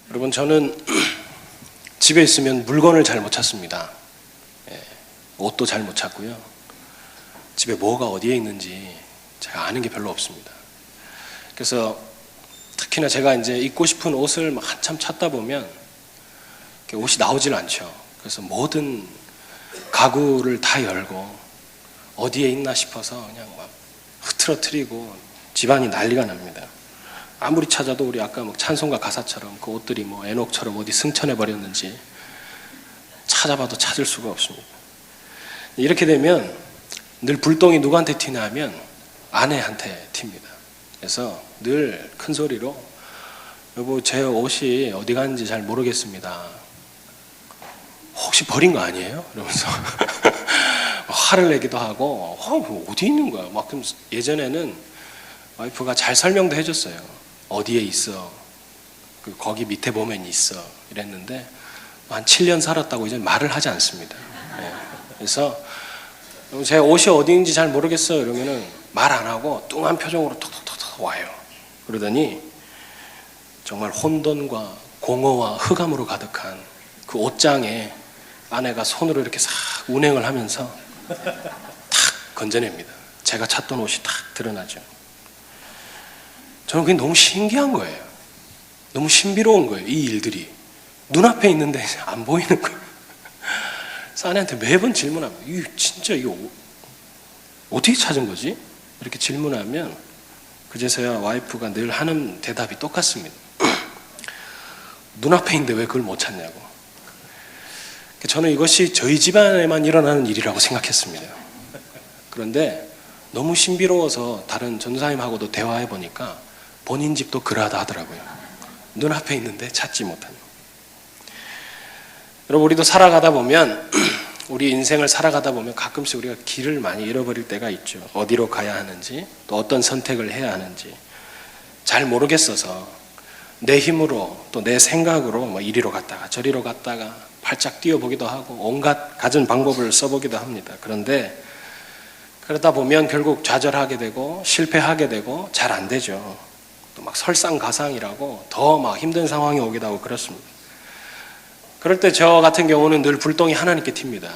여러분, 저는 집에 있으면 물건을 잘 못 찾습니다. 옷도 잘 못 찾고요. 집에 뭐가 어디에 있는지 제가 아는 게 별로 없습니다. 그래서 특히나 제가 이제 입고 싶은 옷을 막 한참 찾다 보면 옷이 나오질 않죠. 그래서 모든 가구를 다 열고 어디에 있나 싶어서 그냥 막 흐트러뜨리고 집안이 난리가 납니다. 아무리 찾아도 우리 아까 뭐 찬송가 가사처럼 그 옷들이 뭐 에녹처럼 어디 승천해 버렸는지 찾아봐도 찾을 수가 없습니다. 이렇게 되면 늘 불똥이 누구한테 튀냐 하면 아내한테 튑니다. 그래서 늘 큰 소리로 여보, 제 옷이 어디 갔는지 잘 모르겠습니다. 혹시 버린 거 아니에요? 이러면서 화를 내기도 하고 어디 있는 거야? 막 그럼 예전에는 와이프가 잘 설명도 해줬어요. 어디에 있어? 거기 밑에 보면 있어. 이랬는데 한 7년 살았다고 이제 말을 하지 않습니다. 그래서 제 옷이 어디인지 잘 모르겠어 이러면은 말 안 하고 뚱한 표정으로 톡톡톡톡 와요. 그러더니 정말 혼돈과 공허와 흑암으로 가득한 그 옷장에 아내가 손으로 이렇게 싹 운행을 하면서 탁 건져냅니다. 제가 찾던 옷이 탁 드러나죠. 저는 그게 너무 신기한 거예요. 너무 신비로운 거예요. 이 일들이 눈앞에 있는데 안 보이는 거예요. 그래서 아내한테 매번 질문합니다. 이거 어떻게 찾은 거지? 이렇게 질문하면 그제서야 와이프가 늘 하는 대답이 똑같습니다. 눈앞에 있는데 왜 그걸 못 찾냐고. 저는 이것이 저희 집안에만 일어나는 일이라고 생각했습니다. 그런데 너무 신비로워서 다른 전도사님하고도 대화해 보니까 본인 집도 그러하다 하더라고요. 눈앞에 있는데 찾지 못하는. 여러분, 우리도 살아가다 보면 우리 인생을 살아가다 보면 가끔씩 우리가 길을 많이 잃어버릴 때가 있죠. 어디로 가야 하는지, 또 어떤 선택을 해야 하는지 잘 모르겠어서 내 힘으로 또 내 생각으로 뭐 이리로 갔다가 저리로 갔다가 발짝 뛰어보기도 하고 온갖 갖은 방법을 써보기도 합니다. 그런데 그러다 보면 결국 좌절하게 되고 실패하게 되고 잘 안 되죠. 또 막 설상가상이라고 더 막 힘든 상황이 오기도 하고 그렇습니다. 그럴 때 저 같은 경우는 늘 불똥이 하나님께 튑니다.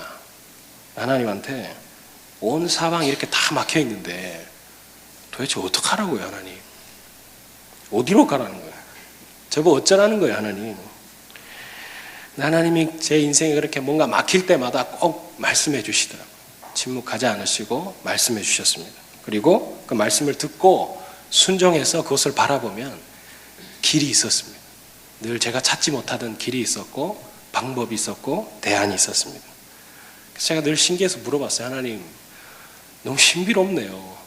하나님한테 온 사방이 이렇게 다 막혀 있는데 도대체 어떡하라고요, 하나님? 어디로 가라는 거예요? 저거 어쩌라는 거예요, 하나님? 하나님이 제 인생에 그렇게 뭔가 막힐 때마다 꼭 말씀해 주시더라고요. 침묵하지 않으시고 말씀해 주셨습니다. 그리고 그 말씀을 듣고 순종해서 그것을 바라보면 길이 있었습니다. 늘 제가 찾지 못하던 길이 있었고 방법이 있었고 대안이 있었습니다. 그래서 제가 늘 신기해서 물어봤어요. 하나님, 너무 신비롭네요.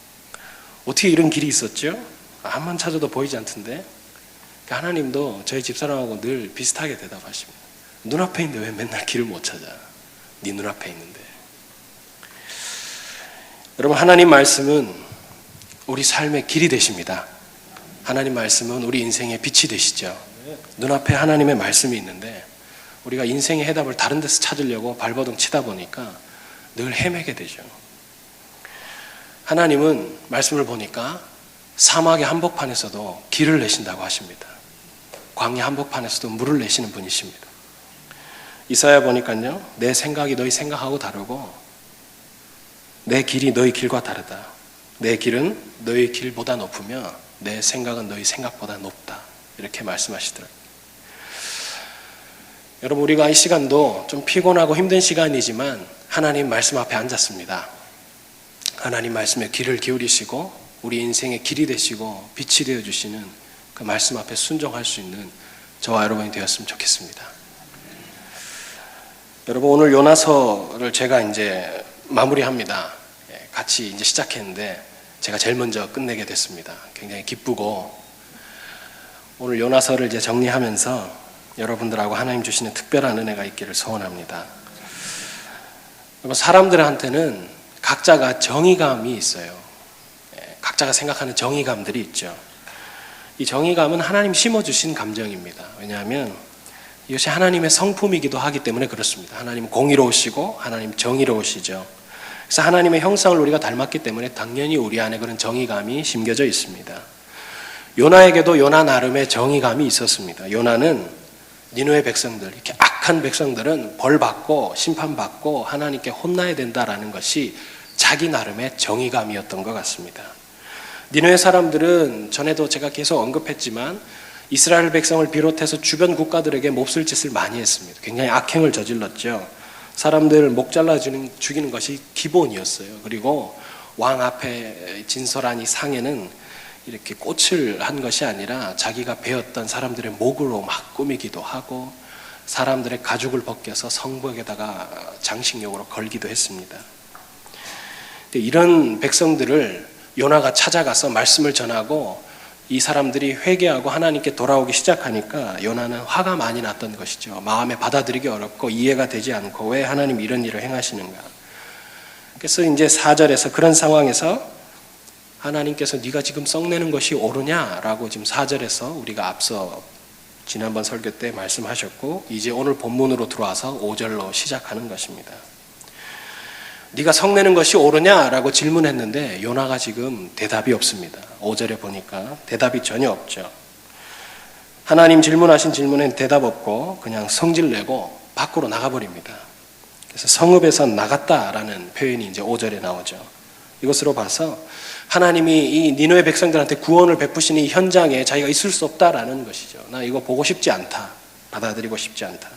어떻게 이런 길이 있었죠? 암만 찾아도 보이지 않던데. 하나님도 저희 집사람하고 늘 비슷하게 대답하십니다. 눈앞에 있는데 왜 맨날 길을 못 찾아? 네 눈앞에 있는데. 여러분, 하나님 말씀은 우리 삶의 길이 되십니다. 하나님 말씀은 우리 인생의 빛이 되시죠. 눈앞에 하나님의 말씀이 있는데 우리가 인생의 해답을 다른 데서 찾으려고 발버둥 치다 보니까 늘 헤매게 되죠. 하나님은 말씀을 보니까 사막의 한복판에서도 길을 내신다고 하십니다. 광야 한복판에서도 물을 내시는 분이십니다. 이사야 보니까요, 내 생각이 너희 생각하고 다르고 내 길이 너희 길과 다르다. 내 길은 너희 길보다 높으며 내 생각은 너희 생각보다 높다. 이렇게 말씀하시더라고요. 여러분, 우리가 이 시간도 좀 피곤하고 힘든 시간이지만 하나님 말씀 앞에 앉았습니다. 하나님 말씀에 귀를 기울이시고 우리 인생의 길이 되시고 빛이 되어주시는 그 말씀 앞에 순종할 수 있는 저와 여러분이 되었으면 좋겠습니다. 여러분, 오늘 요나서를 제가 이제 마무리합니다. 같이 이제 시작했는데 제가 제일 먼저 끝내게 됐습니다. 굉장히 기쁘고 오늘 요나서를 이제 정리하면서 여러분들하고 하나님 주시는 특별한 은혜가 있기를 소원합니다. 여러분, 사람들한테는 각자가 정의감이 있어요. 각자가 생각하는 정의감들이 있죠. 이 정의감은 하나님 심어주신 감정입니다. 왜냐하면 이것이 하나님의 성품이기도 하기 때문에 그렇습니다. 하나님 공의로우시고 하나님 정의로우시죠. 그래서 하나님의 형상을 우리가 닮았기 때문에 당연히 우리 안에 그런 정의감이 심겨져 있습니다. 요나에게도 요나 나름의 정의감이 있었습니다. 요나는 니느웨 백성들, 이렇게 악한 백성들은 벌받고 심판받고 하나님께 혼나야 된다라는 것이 자기 나름의 정의감이었던 것 같습니다. 니느웨 사람들은 전에도 제가 계속 언급했지만 이스라엘 백성을 비롯해서 주변 국가들에게 몹쓸 짓을 많이 했습니다. 굉장히 악행을 저질렀죠. 사람들 목 잘라 죽이는 것이 기본이었어요. 그리고 왕 앞에 진설한 이 상에는 이렇게 꽃을 한 것이 아니라 자기가 베었던 사람들의 목으로 막 꾸미기도 하고 사람들의 가죽을 벗겨서 성벽에다가 장식용으로 걸기도 했습니다. 이런 백성들을 요나가 찾아가서 말씀을 전하고 이 사람들이 회개하고 하나님께 돌아오기 시작하니까 요나는 화가 많이 났던 것이죠. 마음에 받아들이기 어렵고 이해가 되지 않고 왜 하나님이 이런 일을 행하시는가. 그래서 이제 4절에서 그런 상황에서 하나님께서 네가 지금 썩내는 것이 옳으냐라고 지금 4절에서 우리가 앞서 지난번 설교 때 말씀하셨고 이제 오늘 본문으로 들어와서 5절로 시작하는 것입니다. 네가 성내는 것이 옳으냐라고 질문했는데 요나가 지금 대답이 없습니다. 5절에 보니까 대답이 전혀 없죠. 하나님 질문하신 질문엔 대답 없고 그냥 성질내고 밖으로 나가버립니다. 그래서 성읍에서 나갔다라는 표현이 이제 5절에 나오죠. 이것으로 봐서 하나님이 이 니느웨 백성들한테 구원을 베푸시는 이 현장에 자기가 있을 수 없다라는 것이죠. 나 이거 보고 싶지 않다. 받아들이고 싶지 않다.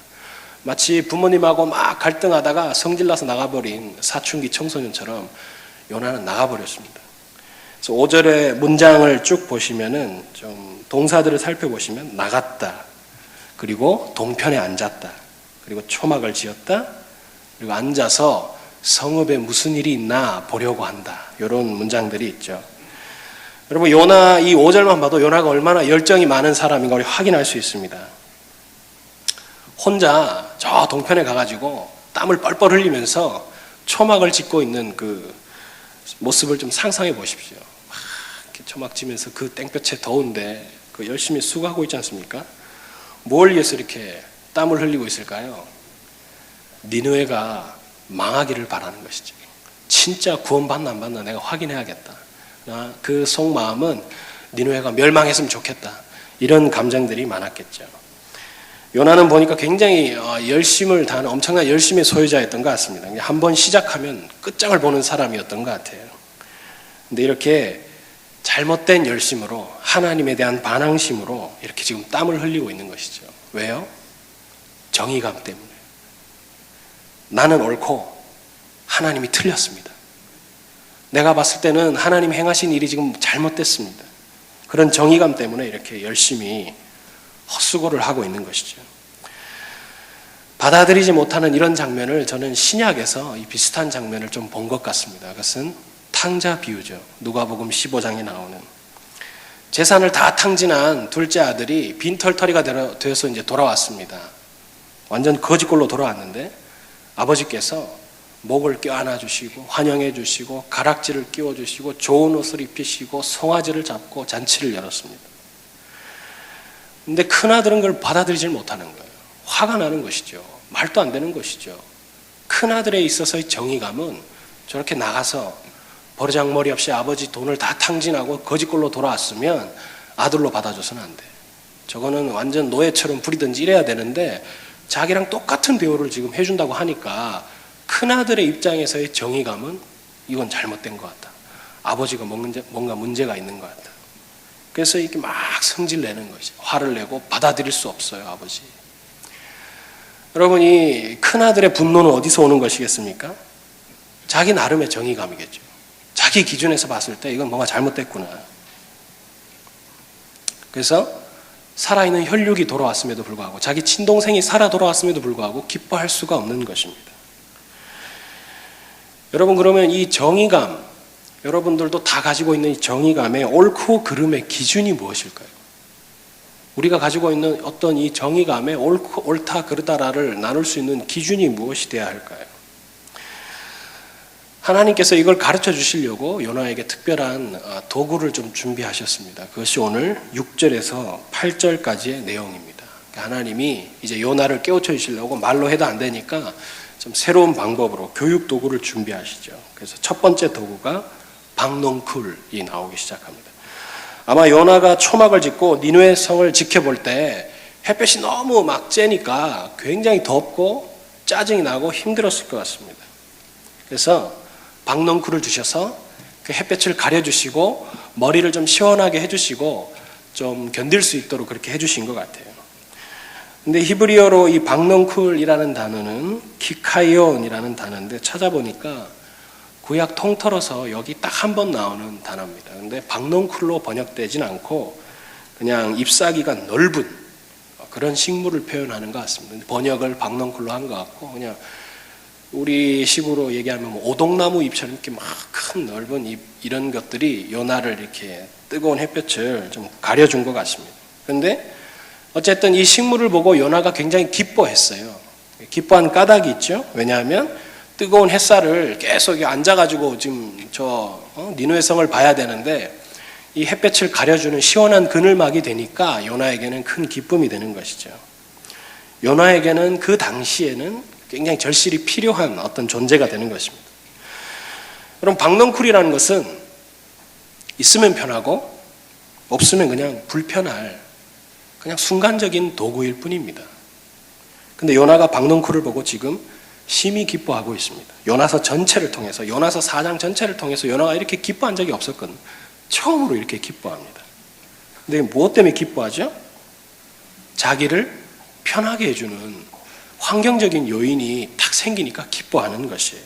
마치 부모님하고 막 갈등하다가 성질나서 나가버린 사춘기 청소년처럼 요나는 나가버렸습니다. 그래서 5절의 문장을 쭉 보시면은 좀 동사들을 살펴보시면 나갔다. 그리고 동편에 앉았다. 그리고 초막을 지었다. 그리고 앉아서 성읍에 무슨 일이 있나 보려고 한다. 이런 문장들이 있죠. 여러분 요나 이 5절만 봐도 요나가 얼마나 열정이 많은 사람인가 우리 확인할 수 있습니다. 혼자 저 동편에 가가지고 땀을 뻘뻘 흘리면서 초막을 짓고 있는 그 모습을 좀 상상해 보십시오. 막 이렇게 초막 지면서 그 땡볕에 더운데 그 열심히 수고하고 있지 않습니까? 뭘 위해서 이렇게 땀을 흘리고 있을까요? 니느웨가 망하기를 바라는 것이죠. 진짜 구원받나 안 받나 내가 확인해야겠다. 그 속마음은 니느웨가 멸망했으면 좋겠다. 이런 감정들이 많았겠죠. 요나는 보니까 굉장히 열심을 다하는 엄청난 열심의 소유자였던 것 같습니다. 한번 시작하면 끝장을 보는 사람이었던 것 같아요. 근데 이렇게 잘못된 열심으로 하나님에 대한 반항심으로 이렇게 지금 땀을 흘리고 있는 것이죠. 왜요? 정의감 때문에. 나는 옳고 하나님이 틀렸습니다. 내가 봤을 때는 하나님이 행하신 일이 지금 잘못됐습니다. 그런 정의감 때문에 이렇게 열심히 헛수고를 하고 있는 것이죠. 받아들이지 못하는 이런 장면을 저는 신약에서 이 비슷한 장면을 좀 본 것 같습니다. 그것은 탕자 비유죠. 누가복음 15장에 나오는 재산을 다 탕진한 둘째 아들이 빈털터리가 되어서 이제 돌아왔습니다. 완전 거지꼴로 돌아왔는데 아버지께서 목을 껴안아 주시고 환영해 주시고 가락지를 끼워 주시고 좋은 옷을 입히시고 송아지를 잡고 잔치를 열었습니다. 근데 큰아들은 그걸 받아들이질 못하는 거예요. 화가 나는 것이죠. 말도 안 되는 것이죠. 큰아들에 있어서의 정의감은 저렇게 나가서 버르장머리 없이 아버지 돈을 다 탕진하고 거지꼴로 돌아왔으면 아들로 받아줘서는 안 돼. 저거는 완전 노예처럼 부리든지 이래야 되는데 자기랑 똑같은 대우를 지금 해준다고 하니까 큰아들의 입장에서의 정의감은 이건 잘못된 것 같다. 아버지가 뭔가 문제가 있는 것 같다. 그래서 이렇게 막 성질 내는 것이 화를 내고 받아들일 수 없어요, 아버지. 여러분, 이 큰아들의 분노는 어디서 오는 것이겠습니까? 자기 나름의 정의감이겠죠. 자기 기준에서 봤을 때 이건 뭔가 잘못됐구나. 그래서 살아있는 혈육이 돌아왔음에도 불구하고 자기 친동생이 살아 돌아왔음에도 불구하고 기뻐할 수가 없는 것입니다. 여러분, 그러면 이 정의감, 여러분들도 다 가지고 있는 이 정의감의 옳고 그름의 기준이 무엇일까요? 우리가 가지고 있는 어떤 이 정의감의 옳다 그르다를 나눌 수 있는 기준이 무엇이 되어야 할까요? 하나님께서 이걸 가르쳐 주시려고 요나에게 특별한 도구를 좀 준비하셨습니다. 그것이 오늘 6절에서 8절까지의 내용입니다. 하나님이 이제 요나를 깨우쳐 주시려고 말로 해도 안 되니까 좀 새로운 방법으로 교육 도구를 준비하시죠. 그래서 첫 번째 도구가 박농쿨이 나오기 시작합니다. 아마 요나가 초막을 짓고 니느웨 성을 지켜볼 때 햇볕이 너무 막 쬐니까 굉장히 덥고 짜증이 나고 힘들었을 것 같습니다. 그래서 박넝쿨을 주셔서 그 햇볕을 가려주시고 머리를 좀 시원하게 해주시고 좀 견딜 수 있도록 그렇게 해주신 것 같아요. 근데 히브리어로 이 박넝쿨이라는 단어는 키카이온이라는 단어인데 찾아보니까 구약 통틀어서 여기 딱 한 번 나오는 단어입니다. 근데 박넝쿨로 번역되진 않고 그냥 잎사귀가 넓은 그런 식물을 표현하는 것 같습니다. 번역을 박넝쿨로 한 것 같고 그냥 우리 식으로 얘기하면 뭐 오동나무 잎처럼 이렇게 막 큰 넓은 잎 이런 것들이 요나를 이렇게 뜨거운 햇볕을 좀 가려준 것 같습니다. 그런데 어쨌든 이 식물을 보고 요나가 굉장히 기뻐했어요. 기뻐한 까닭이 있죠. 왜냐하면 뜨거운 햇살을 계속 앉아가지고 지금 니느웨 성을 봐야 되는데 이 햇볕을 가려주는 시원한 그늘막이 되니까 요나에게는 큰 기쁨이 되는 것이죠. 요나에게는 그 당시에는 굉장히 절실히 필요한 어떤 존재가 되는 것입니다. 그럼 박넝쿨이라는 것은 있으면 편하고 없으면 그냥 불편할 그냥 순간적인 도구일 뿐입니다. 근데 요나가 박넝쿨을 보고 지금 심히 기뻐하고 있습니다. 요나서 전체를 통해서 요나서 4장 전체를 통해서 요나가 이렇게 기뻐한 적이 없었거든요. 처음으로 이렇게 기뻐합니다. 근데 무엇 때문에 기뻐하죠? 자기를 편하게 해주는 환경적인 요인이 딱 생기니까 기뻐하는 것이에요.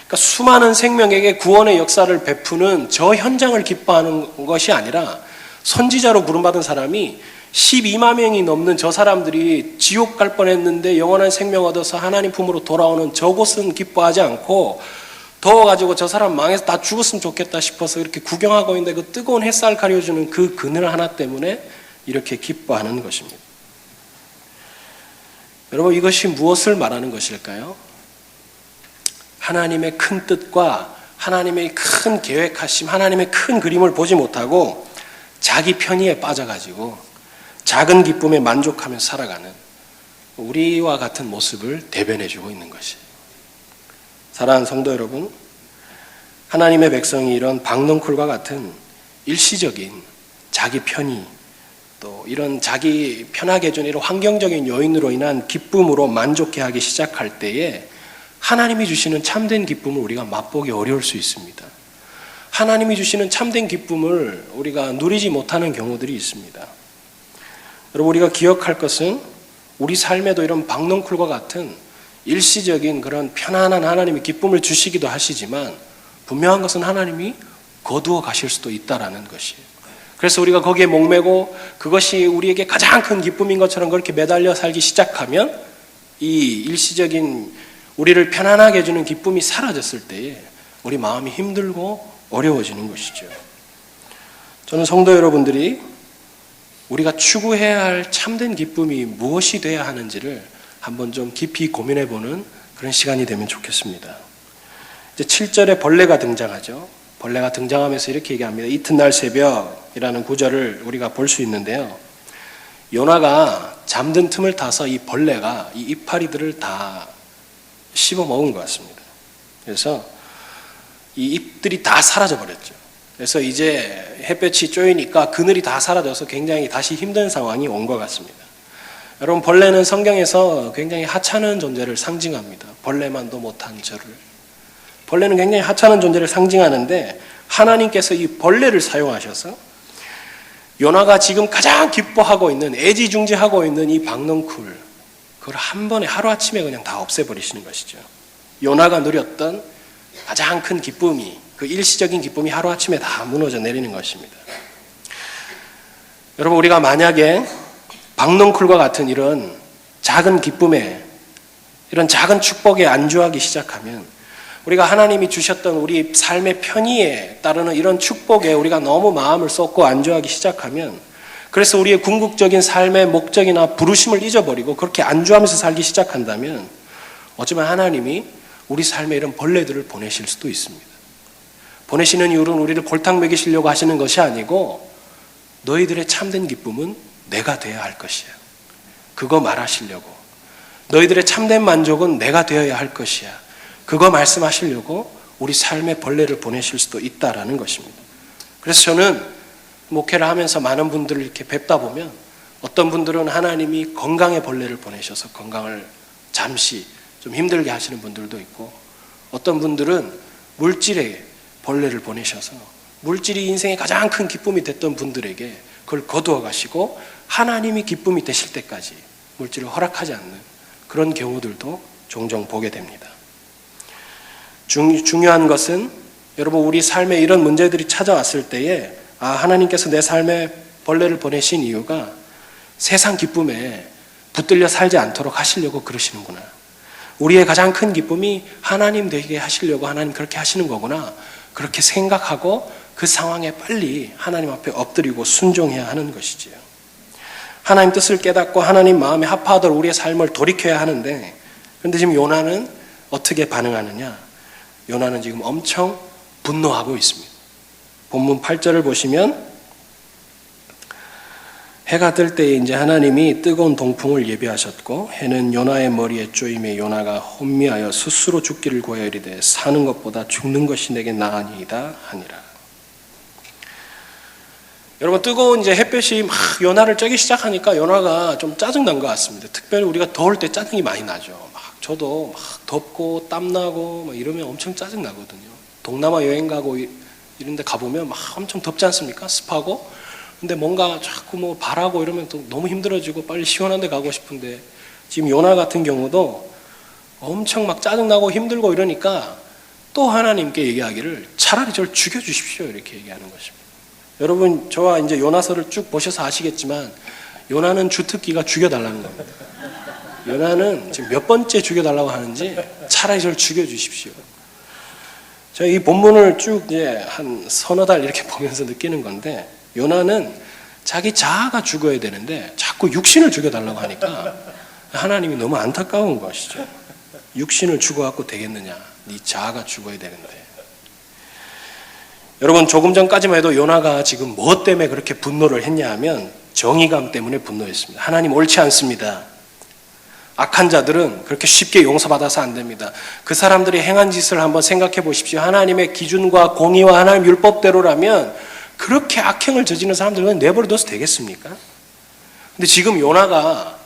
그러니까 수많은 생명에게 구원의 역사를 베푸는 저 현장을 기뻐하는 것이 아니라 선지자로 부름받은 사람이 12만 명이 넘는 저 사람들이 지옥 갈 뻔했는데 영원한 생명 얻어서 하나님 품으로 돌아오는 저곳은 기뻐하지 않고 더워가지고 저 사람 망해서 다 죽었으면 좋겠다 싶어서 이렇게 구경하고 있는데 그 뜨거운 햇살 가려주는 그 그늘 하나 때문에 이렇게 기뻐하는 것입니다. 여러분 이것이 무엇을 말하는 것일까요? 하나님의 큰 뜻과 하나님의 큰 계획하심, 하나님의 큰 그림을 보지 못하고 자기 편의에 빠져가지고 작은 기쁨에 만족하며 살아가는 우리와 같은 모습을 대변해주고 있는 것이에요. 사랑하는 성도 여러분, 하나님의 백성이 이런 박넝쿨과 같은 일시적인 자기 편의 또 이런 자기 편하게 해주는 이런 환경적인 요인으로 인한 기쁨으로 만족해하기 시작할 때에 하나님이 주시는 참된 기쁨을 우리가 맛보기 어려울 수 있습니다. 하나님이 주시는 참된 기쁨을 우리가 누리지 못하는 경우들이 있습니다. 여러분 우리가 기억할 것은 우리 삶에도 이런 박넝쿨과 같은 일시적인 그런 편안한 하나님의 기쁨을 주시기도 하시지만 분명한 것은 하나님이 거두어 가실 수도 있다라는 것이에요. 그래서 우리가 거기에 목매고 그것이 우리에게 가장 큰 기쁨인 것처럼 그렇게 매달려 살기 시작하면 이 일시적인 우리를 편안하게 해주는 기쁨이 사라졌을 때에 우리 마음이 힘들고 어려워지는 것이죠. 저는 성도 여러분들이 우리가 추구해야 할 참된 기쁨이 무엇이 돼야 하는지를 한번 좀 깊이 고민해보는 그런 시간이 되면 좋겠습니다. 이제 7절에 벌레가 등장하죠. 벌레가 등장하면서 이렇게 얘기합니다. 이튿날 새벽이라는 구절을 우리가 볼 수 있는데요. 요나가 잠든 틈을 타서 이 벌레가 이 이파리들을 다 씹어 먹은 것 같습니다. 그래서 이 잎들이 다 사라져 버렸죠. 그래서 이제 햇볕이 쪼이니까 그늘이 다 사라져서 굉장히 다시 힘든 상황이 온 것 같습니다. 여러분 벌레는 성경에서 굉장히 하찮은 존재를 상징합니다. 벌레만도 못한 저를. 벌레는 굉장히 하찮은 존재를 상징하는데 하나님께서 이 벌레를 사용하셔서 요나가 지금 가장 기뻐하고 있는 애지중지하고 있는 이 박넝쿨 그걸 한 번에 하루아침에 그냥 다 없애버리시는 것이죠. 요나가 누렸던 가장 큰 기쁨이 그 일시적인 기쁨이 하루아침에 다 무너져 내리는 것입니다. 여러분 우리가 만약에 박넝쿨과 같은 이런 작은 기쁨에 이런 작은 축복에 안주하기 시작하면 우리가 하나님이 주셨던 우리 삶의 편의에 따르는 이런 축복에 우리가 너무 마음을 쏟고 안주하기 시작하면 그래서 우리의 궁극적인 삶의 목적이나 부르심을 잊어버리고 그렇게 안주하면서 살기 시작한다면 어쩌면 하나님이 우리 삶에 이런 벌레들을 보내실 수도 있습니다. 보내시는 이유는 우리를 골탕 먹이시려고 하시는 것이 아니고 너희들의 참된 기쁨은 내가 되어야 할 것이야. 그거 말하시려고. 너희들의 참된 만족은 내가 되어야 할 것이야. 그거 말씀하시려고 우리 삶의 벌레를 보내실 수도 있다라는 것입니다. 그래서 저는 목회를 하면서 많은 분들을 이렇게 뵙다 보면 어떤 분들은 하나님이 건강의 벌레를 보내셔서 건강을 잠시 좀 힘들게 하시는 분들도 있고, 어떤 분들은 물질의 벌레를 보내셔서 물질이 인생의 가장 큰 기쁨이 됐던 분들에게 그걸 거두어 가시고 하나님이 기쁨이 되실 때까지 물질을 허락하지 않는 그런 경우들도 종종 보게 됩니다. 중요한 것은 여러분, 우리 삶에 이런 문제들이 찾아왔을 때에 하나님께서 내 삶에 벌레를 보내신 이유가 세상 기쁨에 붙들려 살지 않도록 하시려고 그러시는구나. 우리의 가장 큰 기쁨이 하나님 되게 하시려고 하나님 그렇게 하시는 거구나. 그렇게 생각하고 그 상황에 빨리 하나님 앞에 엎드리고 순종해야 하는 것이지요. 하나님 뜻을 깨닫고 하나님 마음에 합하도록 우리의 삶을 돌이켜야 하는데, 그런데 지금 요나는 어떻게 반응하느냐? 요나는 지금 엄청 분노하고 있습니다. 본문 8절을 보시면 해가 뜰 때에 이제 하나님이 뜨거운 동풍을 예비하셨고 해는 요나의 머리에 쪼임에 요나가 혼미하여 스스로 죽기를 구하여 이르되 사는 것보다 죽는 것이 내게 나으니이다 하니라. 여러분, 뜨거운 이제 햇볕이 막 요나를 쬐기 시작하니까 요나가 좀 짜증난 것 같습니다. 특별히 우리가 더울 때 짜증이 많이 나죠. 저도 막 덥고 땀나고 막 이러면 엄청 짜증 나거든요. 동남아 여행 가고 이런 데 가보면 막 엄청 덥지 않습니까? 습하고. 근데 뭔가 자꾸 뭐 바라고 이러면 또 너무 힘들어지고 빨리 시원한 데 가고 싶은데, 지금 요나 같은 경우도 엄청 막 짜증나고 힘들고 이러니까 또 하나님께 얘기하기를 차라리 저를 죽여주십시오 이렇게 얘기하는 것입니다. 여러분, 저와 이제 요나서를 쭉 보셔서 아시겠지만 요나는 주특기가 죽여달라는 겁니다. 요나는 지금 몇 번째 죽여달라고 하는지 차라리 저를 죽여주십시오. 제가 이 본문을 쭉 이제 한 서너 달 이렇게 보면서 느끼는 건데, 요나는 자기 자아가 죽어야 되는데 자꾸 육신을 죽여달라고 하니까 하나님이 너무 안타까운 것이죠. 육신을 죽어갖고 되겠느냐? 네 자아가 죽어야 되는데. 여러분, 조금 전까지만 해도 요나가 지금 뭐 때문에 그렇게 분노를 했냐 하면 정의감 때문에 분노했습니다. 하나님 옳지 않습니다. 악한 자들은 그렇게 쉽게 용서받아서 안 됩니다. 그 사람들이 행한 짓을 한번 생각해 보십시오. 하나님의 기준과 공의와 하나님 율법대로라면 그렇게 악행을 저지르는 사람들은 내버려둬서 되겠습니까? 근데 지금 요나가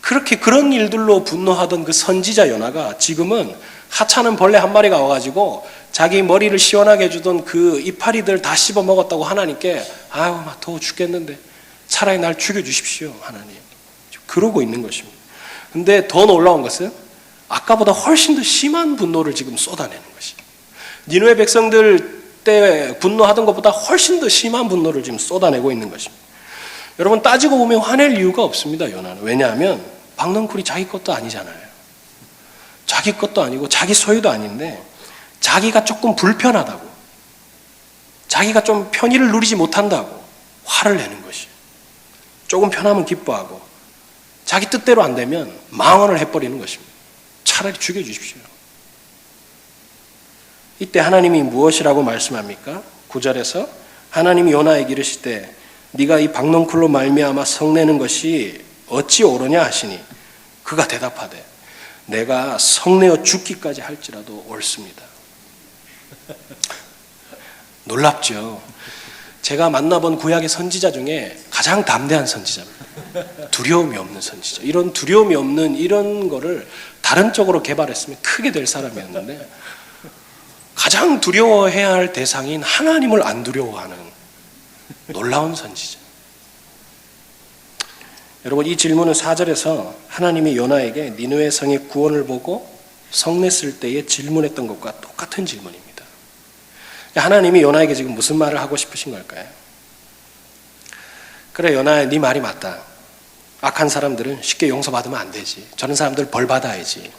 그렇게 그런 일들로 분노하던 그 선지자 요나가 지금은 하찮은 벌레 한 마리가 와가지고 자기 머리를 시원하게 해주던 그 이파리들 다 씹어 먹었다고 하나님께 막 더워 죽겠는데 차라리 날 죽여주십시오 하나님. 그러고 있는 것입니다. 근데 더 놀라운 것은 아까보다 훨씬 더 심한 분노를 지금 쏟아내는 것이에요. 니느웨 백성들 때 분노하던 것보다 훨씬 더 심한 분노를 지금 쏟아내고 있는 것입니다. 여러분, 따지고 보면 화낼 이유가 없습니다. 요나는. 왜냐하면 박넝쿨이 자기 것도 아니잖아요. 자기 것도 아니고 자기 소유도 아닌데 자기가 조금 불편하다고, 자기가 좀 편의를 누리지 못한다고 화를 내는 것이에요. 조금 편하면 기뻐하고 자기 뜻대로 안 되면 망언을 해버리는 것입니다. 차라리 죽여주십시오. 이때 하나님이 무엇이라고 말씀합니까? 9절에서 하나님이 요나에게 이르시되 네가 이 박넝쿨로 말미암아 성내는 것이 어찌 옳으냐 하시니 그가 대답하되 내가 성내어 죽기까지 할지라도 옳습니다. 놀랍죠? 제가 만나본 구약의 선지자 중에 가장 담대한 선지자입니다. 두려움이 없는 선지자. 이런 두려움이 없는 이런 거를 다른 쪽으로 개발했으면 크게 될 사람이었는데 가장 두려워해야 할 대상인 하나님을 안 두려워하는 놀라운 선지자. 여러분, 이 질문은 4절에서 하나님이 요나에게 니느웨 성의 구원을 보고 성냈을 때에 질문했던 것과 똑같은 질문입니다. 하나님이 요나에게 지금 무슨 말을 하고 싶으신 걸까요? 그래, 요나야, 네 말이 맞다. 악한 사람들은 쉽게 용서받으면 안 되지. 저런 사람들 벌 받아야지.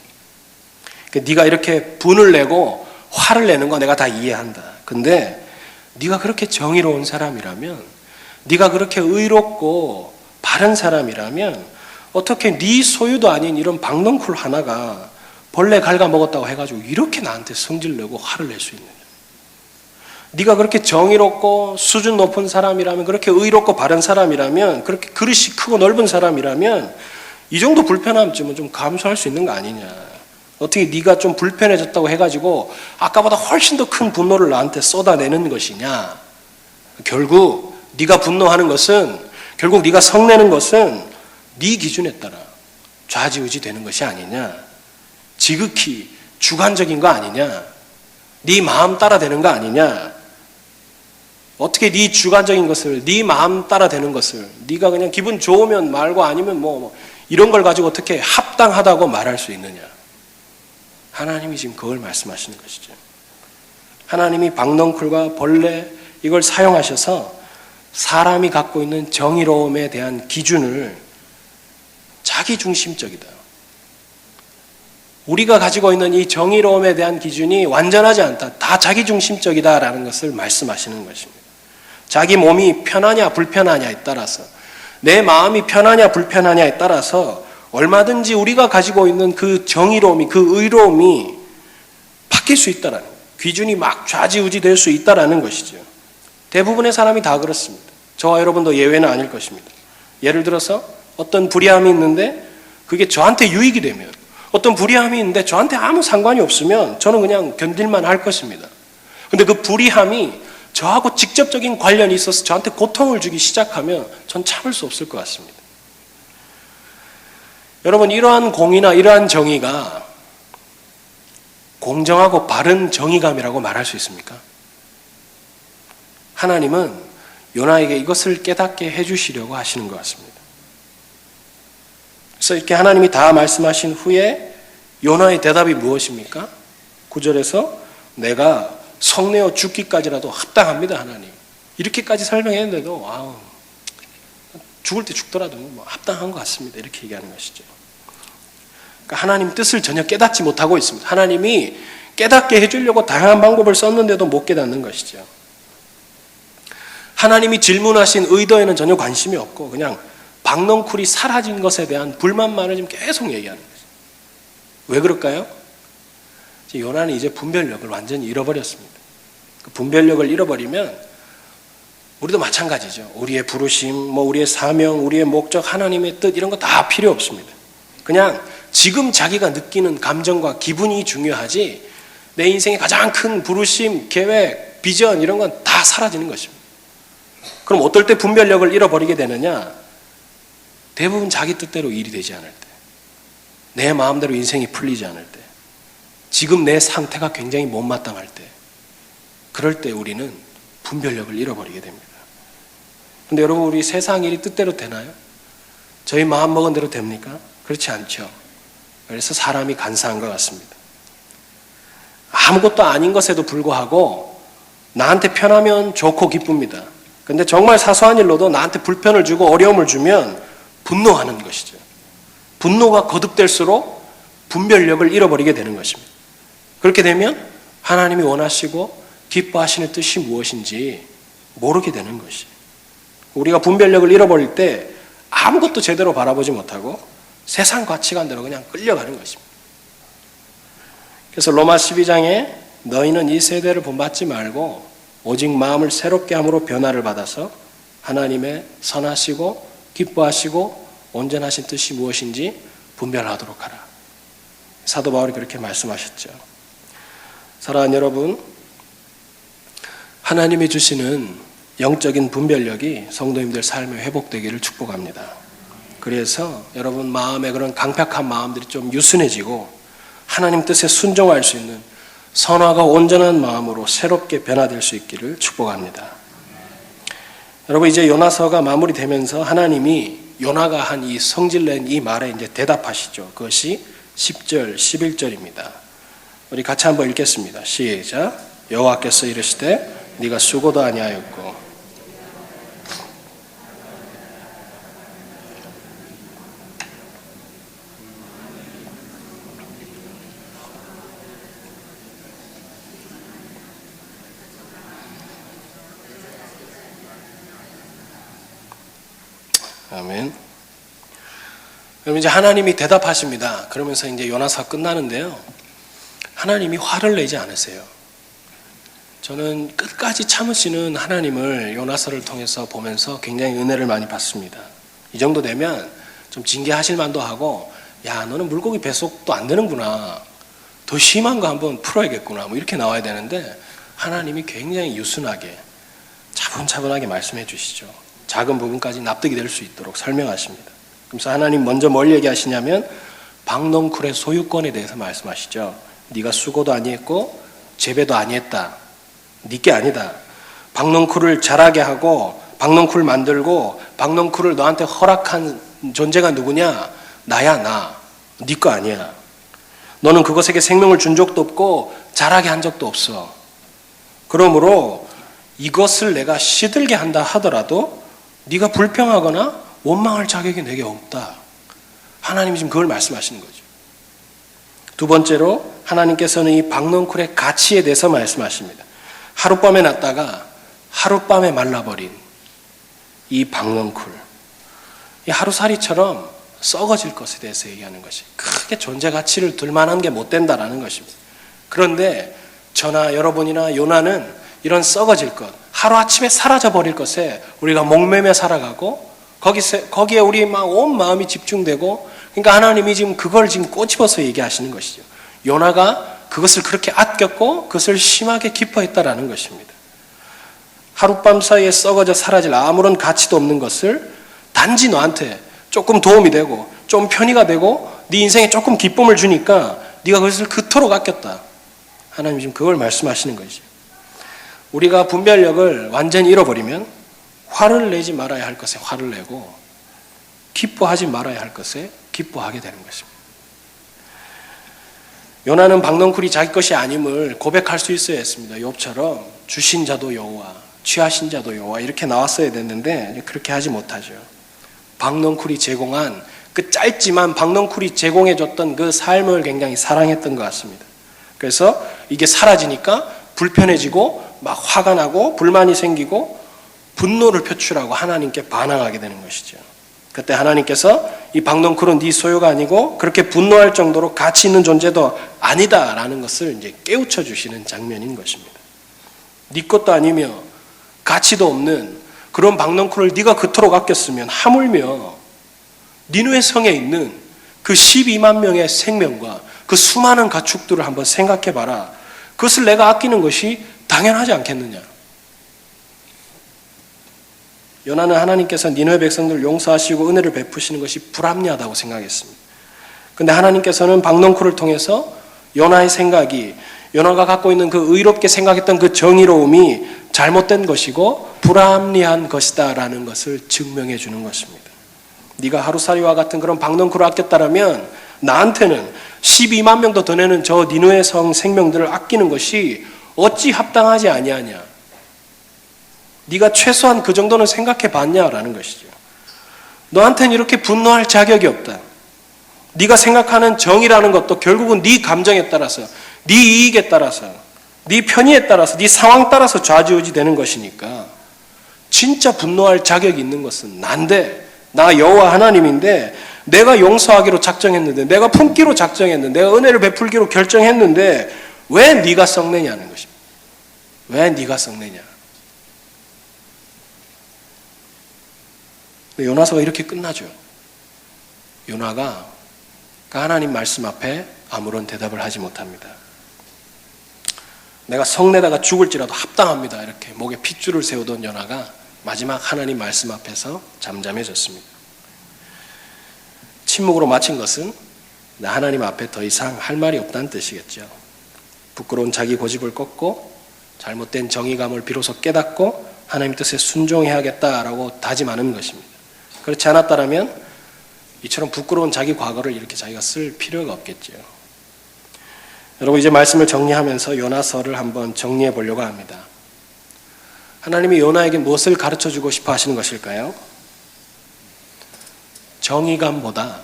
네가 이렇게 분을 내고 화를 내는 거 내가 다 이해한다. 근데 네가 그렇게 정의로운 사람이라면, 네가 그렇게 의롭고 바른 사람이라면 어떻게 네 소유도 아닌 이런 박넝쿨 하나가 벌레 갉아먹었다고 해가지고 이렇게 나한테 성질내고 화를 낼 수 있느냐? 네가 그렇게 정의롭고 수준 높은 사람이라면, 그렇게 의롭고 바른 사람이라면, 그렇게 그릇이 크고 넓은 사람이라면 이 정도 불편함쯤은 좀 감수할 수 있는 거 아니냐? 어떻게 네가 좀 불편해졌다고 해가지고 아까보다 훨씬 더 큰 분노를 나한테 쏟아내는 것이냐? 결국 네가 분노하는 것은 결국 네가 성내는 것은 네 기준에 따라 좌지우지 되는 것이 아니냐. 지극히 주관적인 거 아니냐. 네 마음 따라 되는 거 아니냐. 어떻게 네 주관적인 것을, 네 마음 따라 되는 것을 네가 그냥 기분 좋으면 말고 아니면 뭐 이런 걸 가지고 어떻게 합당하다고 말할 수 있느냐. 하나님이 지금 그걸 말씀하시는 것이죠. 하나님이 박넝쿨과 벌레 이걸 사용하셔서 사람이 갖고 있는 정의로움에 대한 기준을 자기중심적이다. 우리가 가지고 있는 이 정의로움에 대한 기준이 완전하지 않다. 다 자기중심적이다라는 것을 말씀하시는 것입니다. 자기 몸이 편하냐 불편하냐에 따라서, 내 마음이 편하냐 불편하냐에 따라서 얼마든지 우리가 가지고 있는 그 정의로움이, 그 의로움이 바뀔 수 있다라는 거예요. 기준이 막 좌지우지 될 수 있다라는 것이죠. 대부분의 사람이 다 그렇습니다. 저와 여러분도 예외는 아닐 것입니다. 예를 들어서 어떤 불의함이 있는데 그게 저한테 유익이 되면, 어떤 불의함이 있는데 저한테 아무 상관이 없으면 저는 그냥 견딜만 할 것입니다. 그런데 그 불의함이 저하고 직접적인 관련이 있어서 저한테 고통을 주기 시작하면 전 참을 수 없을 것 같습니다. 여러분, 이러한 공의나 이러한 정의가 공정하고 바른 정의감이라고 말할 수 있습니까? 하나님은 요나에게 이것을 깨닫게 해주시려고 하시는 것 같습니다. 그래서 이렇게 하나님이 다 말씀하신 후에 요나의 대답이 무엇입니까? 9절에서 내가 성내어 죽기까지라도 합당합니다, 하나님. 이렇게까지 설명했는데도 죽을 때 죽더라도 뭐 합당한 것 같습니다. 이렇게 얘기하는 것이죠. 그러니까 하나님 뜻을 전혀 깨닫지 못하고 있습니다. 하나님이 깨닫게 해주려고 다양한 방법을 썼는데도 못 깨닫는 것이죠. 하나님이 질문하신 의도에는 전혀 관심이 없고 그냥 박넝쿨이 사라진 것에 대한 불만만을 지금 계속 얘기하는 거죠. 왜 그럴까요? 요나는 이제 분별력을 완전히 잃어버렸습니다. 그 분별력을 잃어버리면 우리도 마찬가지죠. 우리의 부르심, 우리의 사명, 우리의 목적, 하나님의 뜻 이런 거 다 필요 없습니다. 그냥 지금 자기가 느끼는 감정과 기분이 중요하지 내 인생의 가장 큰 부르심, 계획, 비전 이런 건 다 사라지는 것입니다. 그럼 어떨 때 분별력을 잃어버리게 되느냐? 대부분 자기 뜻대로 일이 되지 않을 때, 내 마음대로 인생이 풀리지 않을 때, 지금 내 상태가 굉장히 못마땅할 때, 그럴 때 우리는 분별력을 잃어버리게 됩니다. 그런데 여러분, 우리 세상 일이 뜻대로 되나요? 저희 마음 먹은 대로 됩니까? 그렇지 않죠. 그래서 사람이 간사한 것 같습니다. 아무것도 아닌 것에도 불구하고 나한테 편하면 좋고 기쁩니다. 그런데 정말 사소한 일로도 나한테 불편을 주고 어려움을 주면 분노하는 것이죠. 분노가 거듭될수록 분별력을 잃어버리게 되는 것입니다. 그렇게 되면 하나님이 원하시고 기뻐하시는 뜻이 무엇인지 모르게 되는 것이에요. 우리가 분별력을 잃어버릴 때 아무것도 제대로 바라보지 못하고 세상 가치관대로 그냥 끌려가는 것입니다. 그래서 로마 12장에 너희는 이 세대를 본받지 말고 오직 마음을 새롭게 함으로 변화를 받아서 하나님의 선하시고 기뻐하시고 온전하신 뜻이 무엇인지 분별하도록 하라. 사도 바울이 그렇게 말씀하셨죠. 사랑하는 여러분, 하나님이 주시는 영적인 분별력이 성도님들 삶에 회복되기를 축복합니다. 그래서 여러분 마음의 그런 강팍한 마음들이 좀 유순해지고 하나님 뜻에 순종할 수 있는 선하고 온전한 마음으로 새롭게 변화될 수 있기를 축복합니다. 여러분, 이제 요나서가 마무리되면서 하나님이 요나가 한 이 성질낸 이 말에 이제 대답하시죠. 그것이 10절, 11절입니다. 우리 같이 한번 읽겠습니다. 시작. 여호와께서 이르시되 네가 수고도 아니하였고 아멘. 그럼 이제 하나님이 대답하십니다. 그러면서 이제 요나서 끝나는데요. 하나님이 화를 내지 않으세요. 저는 끝까지 참으시는 하나님을 요나서를 통해서 보면서 굉장히 은혜를 많이 받습니다. 이 정도 되면 좀 징계하실 만도 하고, 야, 너는 물고기 배속도 안 되는구나. 더 심한 거 한번 풀어야겠구나. 이렇게 나와야 되는데 하나님이 굉장히 유순하게 차분차분하게 말씀해 주시죠. 작은 부분까지 납득이 될 수 있도록 설명하십니다. 그래서 하나님 먼저 뭘 얘기하시냐면 박농쿨의 소유권에 대해서 말씀하시죠. 네가 수고도 아니했고 재배도 아니했다. 네게 아니다. 박농쿨을 자라게 하고 박농쿨 만들고 박농쿨을 너한테 허락한 존재가 누구냐? 나야, 나. 네 거 아니야. 너는 그것에게 생명을 준 적도 없고 자라게 한 적도 없어. 그러므로 이것을 내가 시들게 한다 하더라도 네가 불평하거나 원망할 자격이 내게 없다. 하나님이 지금 그걸 말씀하시는 거죠. 두 번째로 하나님께서는 이 박농쿨의 가치에 대해서 말씀하십니다. 하룻밤에 났다가 하룻밤에 말라버린 이 박농쿨, 이 하루살이처럼 썩어질 것에 대해서 얘기하는 것이 크게 존재 가치를 둘 만한 게 못 된다라는 것입니다. 그런데 저나 여러분이나 요나는 이런 썩어질 것, 하루아침에 사라져버릴 것에 우리가 목매며 살아가고 거기에 우리 막 온 마음이 집중되고, 그러니까 하나님이 지금 그걸 지금 꼬집어서 얘기하시는 것이죠. 요나가 그것을 그렇게 아꼈고 그것을 심하게 기뻐했다라는 것입니다. 하룻밤 사이에 썩어져 사라질 아무런 가치도 없는 것을 단지 너한테 조금 도움이 되고 좀 편의가 되고 네 인생에 조금 기쁨을 주니까 네가 그것을 그토록 아꼈다. 하나님 지금 그걸 말씀하시는 거죠. 우리가 분별력을 완전히 잃어버리면 화를 내지 말아야 할 것에 화를 내고 기뻐하지 말아야 할 것에 기뻐하게 되는 것입니다. 요나는 박농쿨이 자기 것이 아님을 고백할 수 있어야 했습니다. 욥처럼 주신 자도 여호와, 취하신 자도 여호와 이렇게 나왔어야 됐는데 그렇게 하지 못하죠. 박농쿨이 제공한 그 짧지만 박농쿨이 제공해줬던 그 삶을 굉장히 사랑했던 것 같습니다. 그래서 이게 사라지니까 불편해지고 막 화가 나고 불만이 생기고 분노를 표출하고 하나님께 반항하게 되는 것이죠. 그때 하나님께서 이 박농쿨은 네 소유가 아니고 그렇게 분노할 정도로 가치 있는 존재도 아니다라는 것을 이제 깨우쳐 주시는 장면인 것입니다. 네 것도 아니며 가치도 없는 그런 박농쿨을 네가 그토록 아꼈으면 하물며 니느웨 성에 있는 그 12만 명의 생명과 그 수많은 가축들을 한번 생각해 봐라. 그것을 내가 아끼는 것이 당연하지 않겠느냐. 요나는 하나님께서 니느웨 백성들을 용서하시고 은혜를 베푸시는 것이 불합리하다고 생각했습니다. 그런데 하나님께서는 박농쿨을 통해서 요나의 생각이, 요나가 갖고 있는 그 의롭게 생각했던 그 정의로움이 잘못된 것이고 불합리한 것이다라는 것을 증명해 주는 것입니다. 네가 하루살이와 같은 그런 박농쿨을 아꼈다라면 나한테는 12만 명도 더 내는 저 니느웨 성 생명들을 아끼는 것이 어찌 합당하지 아니하냐. 네가 최소한 그 정도는 생각해 봤냐라는 것이죠. 너한테는 이렇게 분노할 자격이 없다. 네가 생각하는 정의라는 것도 결국은 네 감정에 따라서, 네 이익에 따라서, 네 편의에 따라서, 네 상황 따라서 좌지우지 되는 것이니까 진짜 분노할 자격이 있는 것은 난데, 나 여호와 하나님인데 내가 용서하기로 작정했는데, 내가 품기로 작정했는데, 내가 은혜를 베풀기로 결정했는데 왜 네가 썩내냐는 것입니다. 왜 네가 썩내냐. 요나서가 이렇게 끝나죠. 요나가 하나님 말씀 앞에 아무런 대답을 하지 못합니다. 내가 성내다가 죽을지라도 합당합니다. 이렇게 목에 핏줄을 세우던 요나가 마지막 하나님 말씀 앞에서 잠잠해졌습니다. 침묵으로 마친 것은 하나님 앞에 더 이상 할 말이 없다는 뜻이겠죠. 부끄러운 자기 고집을 꺾고 잘못된 정의감을 비로소 깨닫고 하나님 뜻에 순종해야겠다라고 다짐하는 것입니다. 그렇지 않았다면 이처럼 부끄러운 자기 과거를 이렇게 자기가 쓸 필요가 없겠죠. 여러분, 이제 말씀을 정리하면서 요나서를 한번 정리해 보려고 합니다. 하나님이 요나에게 무엇을 가르쳐주고 싶어 하시는 것일까요? 정의감보다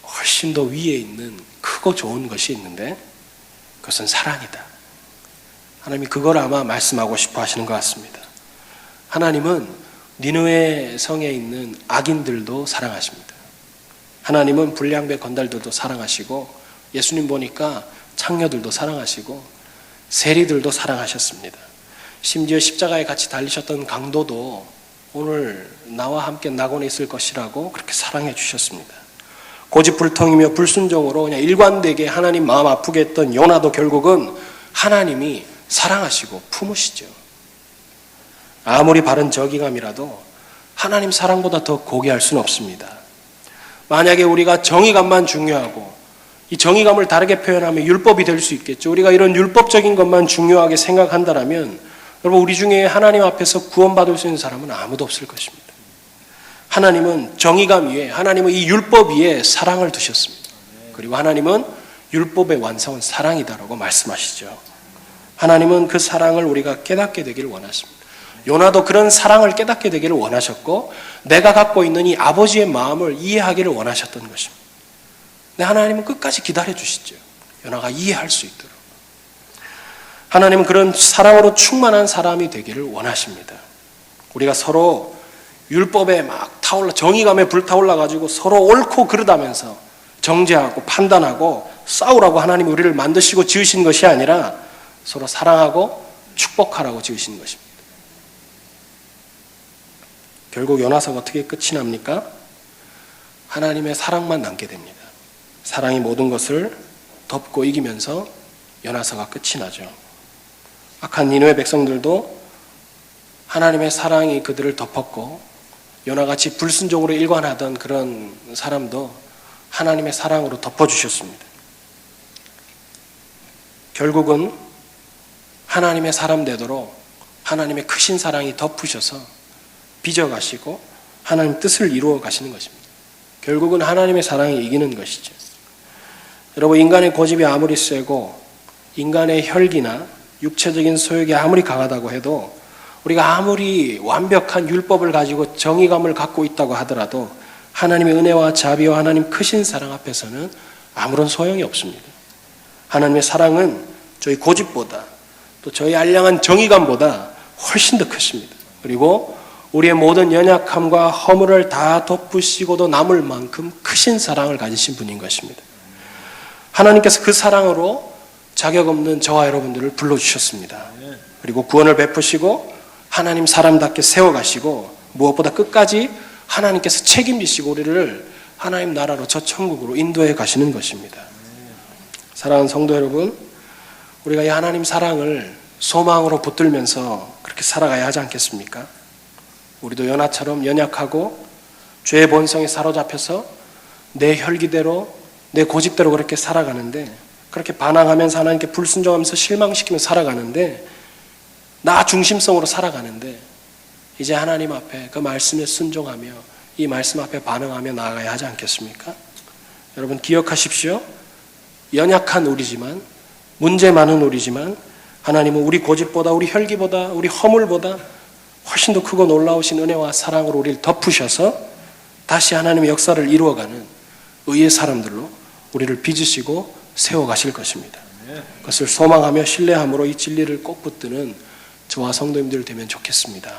훨씬 더 위에 있는 크고 좋은 것이 있는데 그것은 사랑이다. 하나님이 그걸 아마 말씀하고 싶어 하시는 것 같습니다. 하나님은 니느웨 성에 있는 악인들도 사랑하십니다. 하나님은 불량배 건달들도 사랑하시고 예수님 보니까 창녀들도 사랑하시고 세리들도 사랑하셨습니다. 심지어 십자가에 같이 달리셨던 강도도 오늘 나와 함께 낙원에 있을 것이라고 그렇게 사랑해 주셨습니다. 고집불통이며 불순종으로 그냥 일관되게 하나님 마음 아프게 했던 요나도 결국은 하나님이 사랑하시고 품으시죠. 아무리 바른 저기감이라도 하나님 사랑보다 더 고귀할 수는 없습니다. 만약에 우리가 정의감만 중요하고 이 정의감을 다르게 표현하면 율법이 될 수 있겠죠. 우리가 이런 율법적인 것만 중요하게 생각한다면 여러분, 우리 중에 하나님 앞에서 구원받을 수 있는 사람은 아무도 없을 것입니다. 하나님은 정의감 위에, 하나님은 이 율법 위에 사랑을 두셨습니다. 그리고 하나님은 율법의 완성은 사랑이다라고 말씀하시죠. 하나님은 그 사랑을 우리가 깨닫게 되기를 원하십니다. 요나도 그런 사랑을 깨닫게 되기를 원하셨고, 내가 갖고 있는 이 아버지의 마음을 이해하기를 원하셨던 것입니다. 근데 하나님은 끝까지 기다려 주시죠. 요나가 이해할 수 있도록. 하나님은 그런 사랑으로 충만한 사람이 되기를 원하십니다. 우리가 서로 율법에 막 정의감에 불타올라 가지고 서로 옳고 그르다면서 정죄하고 판단하고 싸우라고 하나님이 우리를 만드시고 지으신 것이 아니라 서로 사랑하고 축복하라고 지으신 것입니다. 결국 요나서가 어떻게 끝이 납니까? 하나님의 사랑만 남게 됩니다. 사랑이 모든 것을 덮고 이기면서 요나서가 끝이 나죠. 악한 니느웨 백성들도 하나님의 사랑이 그들을 덮었고, 요나같이 불순종으로 일관하던 그런 사람도 하나님의 사랑으로 덮어주셨습니다. 결국은 하나님의 사람 되도록 하나님의 크신 사랑이 덮으셔서 빚어가시고 하나님 뜻을 이루어 가시는 것입니다. 결국은 하나님의 사랑이 이기는 것이죠. 여러분, 인간의 고집이 아무리 세고 인간의 혈기나 육체적인 소욕이 아무리 강하다고 해도, 우리가 아무리 완벽한 율법을 가지고 정의감을 갖고 있다고 하더라도 하나님의 은혜와 자비와 하나님 크신 사랑 앞에서는 아무런 소용이 없습니다. 하나님의 사랑은 저희 고집보다, 또 저희 알량한 정의감보다 훨씬 더 크십니다. 그리고 우리의 모든 연약함과 허물을 다 덮으시고도 남을 만큼 크신 사랑을 가지신 분인 것입니다. 하나님께서 그 사랑으로 자격 없는 저와 여러분들을 불러주셨습니다. 그리고 구원을 베푸시고 하나님 사람답게 세워가시고, 무엇보다 끝까지 하나님께서 책임지시고 우리를 하나님 나라로, 저 천국으로 인도해 가시는 것입니다. 사랑하는 성도 여러분, 우리가 이 하나님 사랑을 소망으로 붙들면서 그렇게 살아가야 하지 않겠습니까? 우리도 요나처럼 연약하고 죄의 본성에 사로잡혀서 내 혈기대로, 내 고집대로 그렇게 살아가는데, 그렇게 반항하면서 하나님께 불순종하면서 실망시키며 살아가는데, 나 중심성으로 살아가는데, 이제 하나님 앞에 그 말씀에 순종하며 이 말씀 앞에 반응하며 나아가야 하지 않겠습니까? 여러분, 기억하십시오. 연약한 우리지만, 문제 많은 우리지만, 하나님은 우리 고집보다, 우리 혈기보다, 우리 허물보다 훨씬 더 크고 놀라우신 은혜와 사랑으로 우리를 덮으셔서 다시 하나님의 역사를 이루어가는 의의 사람들로 우리를 빚으시고 세워가실 것입니다. 그것을 소망하며 신뢰함으로 이 진리를 꼭 붙드는 저와 성도님들 되면 좋겠습니다.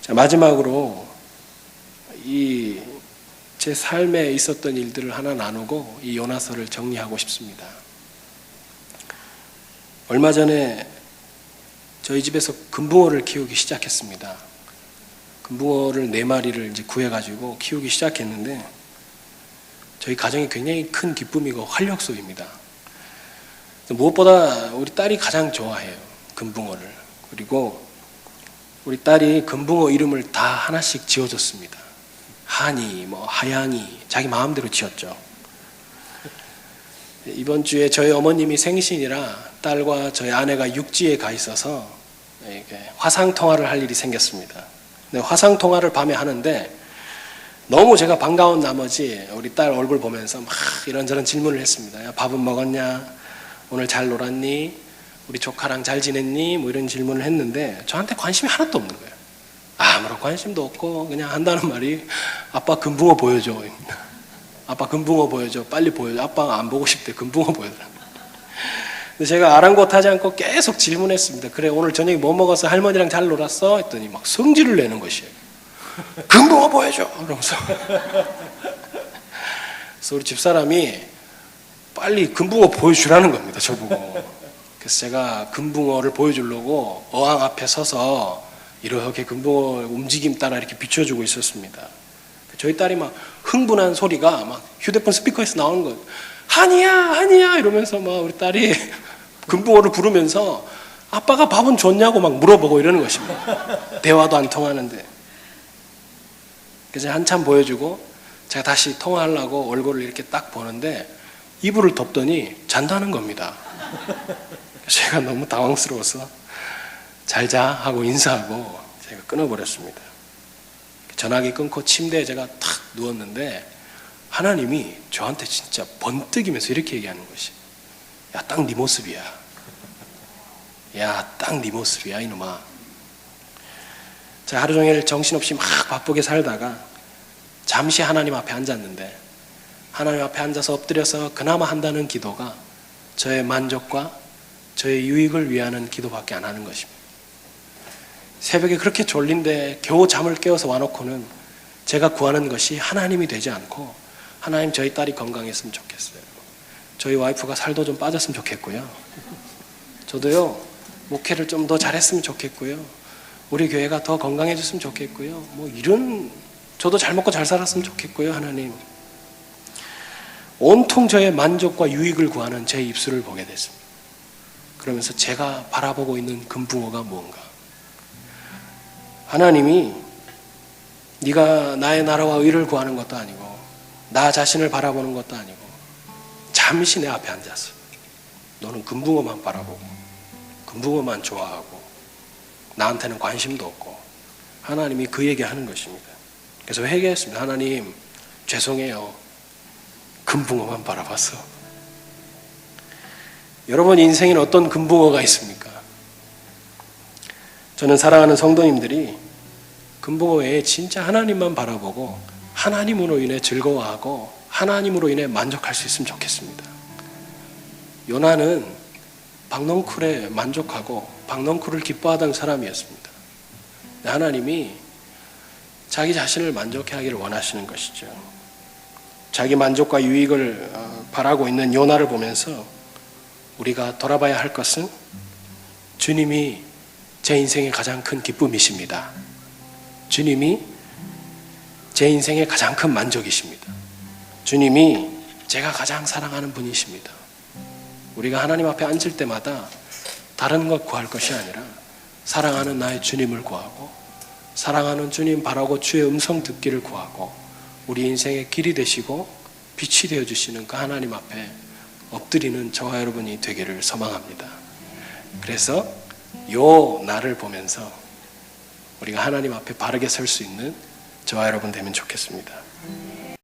자, 마지막으로 이 제 삶에 있었던 일들을 하나 나누고 이 요나서를 정리하고 싶습니다. 얼마 전에 저희 집에서 금붕어를 키우기 시작했습니다. 금붕어를 4마리를 이제 구해가지고 키우기 시작했는데, 저희 가정이 굉장히 큰 기쁨이고 활력소입니다. 무엇보다 우리 딸이 가장 좋아해요, 금붕어를. 그리고 우리 딸이 금붕어 이름을 다 하나씩 지어줬습니다. 하니, 하양이, 자기 마음대로 지었죠. 이번 주에 저희 어머님이 생신이라 딸과 저희 아내가 육지에 가 있어서 화상통화를 할 일이 생겼습니다. 근데 화상통화를 밤에 하는데 너무 제가 반가운 나머지 우리 딸 얼굴 보면서 막 이런저런 질문을 했습니다. 야, 밥은 먹었냐? 오늘 잘 놀았니? 우리 조카랑 잘 지냈니? 이런 질문을 했는데 저한테 관심이 하나도 없는 거예요. 아무런 관심도 없고 그냥 한다는 말이 아빠 금붕어 보여줘. 아빠 금붕어 보여줘. 빨리 보여줘. 아빠가 안 보고 싶대. 금붕어 보여줘. 근데 제가 아랑곳하지 않고 계속 질문했습니다. 그래, 오늘 저녁에 뭐 먹어서 할머니랑 잘 놀았어? 했더니 막 성질을 내는 것이에요. 금붕어 보여줘. 그러면서. 그래서 우리 집사람이 빨리 금붕어 보여주라는 겁니다. 저보고. 그래서 제가 금붕어를 보여주려고 어항 앞에 서서 이렇게 금붕어 움직임 따라 이렇게 비춰주고 있었습니다. 저희 딸이 막 흥분한 소리가 막 휴대폰 스피커에서 나오는 거예요. 한이야, 한이야 이러면서 막 우리 딸이 금붕어를 부르면서 아빠가 밥은 줬냐고 막 물어보고 이러는 것입니다. 대화도 안 통하는데. 그래서 한참 보여주고 제가 다시 통화하려고 얼굴을 이렇게 딱 보는데 이불을 덮더니 잔다는 겁니다. 제가 너무 당황스러워서 잘 자 하고 인사하고 제가 끊어버렸습니다. 전화기 끊고 침대에 제가 탁 누웠는데 하나님이 저한테 진짜 번뜩이면서 이렇게 얘기하는 것이, 야, 딱 네 모습이야. 야, 딱 네 모습이야, 이놈아. 제가 하루 종일 정신없이 막 바쁘게 살다가 잠시 하나님 앞에 앉았는데, 하나님 앞에 앉아서 엎드려서 그나마 한다는 기도가 저의 만족과 저의 유익을 위하는 기도밖에 안 하는 것입니다. 새벽에 그렇게 졸린데 겨우 잠을 깨워서 와놓고는 제가 구하는 것이 하나님이 되지 않고, 하나님 저희 딸이 건강했으면 좋겠어요. 저희 와이프가 살도 좀 빠졌으면 좋겠고요. 저도요, 목회를 좀 더 잘했으면 좋겠고요. 우리 교회가 더 건강해졌으면 좋겠고요. 뭐 이런, 저도 잘 먹고 잘 살았으면 좋겠고요. 하나님, 온통 저의 만족과 유익을 구하는 제 입술을 보게 됐습니다. 그러면서 제가 바라보고 있는 금붕어가 뭔가, 하나님이 네가 나의 나라와 의를 구하는 것도 아니고 나 자신을 바라보는 것도 아니고 잠시 내 앞에 앉아서 너는 금붕어만 바라보고 금붕어만 좋아하고 나한테는 관심도 없고, 하나님이 그 얘기하는 것입니다. 그래서 회개했습니다. 하나님, 죄송해요. 금붕어만 바라봤어. 여러분 인생에는 어떤 금붕어가 있습니까? 저는 사랑하는 성도님들이 금붕어 외에 진짜 하나님만 바라보고 하나님으로 인해 즐거워하고 하나님으로 인해 만족할 수 있으면 좋겠습니다. 요나는 박넝쿨에 만족하고 박넝쿨을 기뻐하던 사람이었습니다. 하나님이 자기 자신을 만족해 하기를 원하시는 것이죠. 자기 만족과 유익을 바라고 있는 요나를 보면서 우리가 돌아봐야 할 것은, 주님이 제 인생의 가장 큰 기쁨이십니다. 주님이 제 인생의 가장 큰 만족이십니다. 주님이 제가 가장 사랑하는 분이십니다. 우리가 하나님 앞에 앉을 때마다 다른 것 구할 것이 아니라 사랑하는 나의 주님을 구하고, 사랑하는 주님 바라고 주의 음성 듣기를 구하고, 우리 인생의 길이 되시고 빛이 되어주시는 그 하나님 앞에 엎드리는 저와 여러분이 되기를 소망합니다. 그래서 요 나를 보면서 우리가 하나님 앞에 바르게 설 수 있는 저와 여러분 되면 좋겠습니다.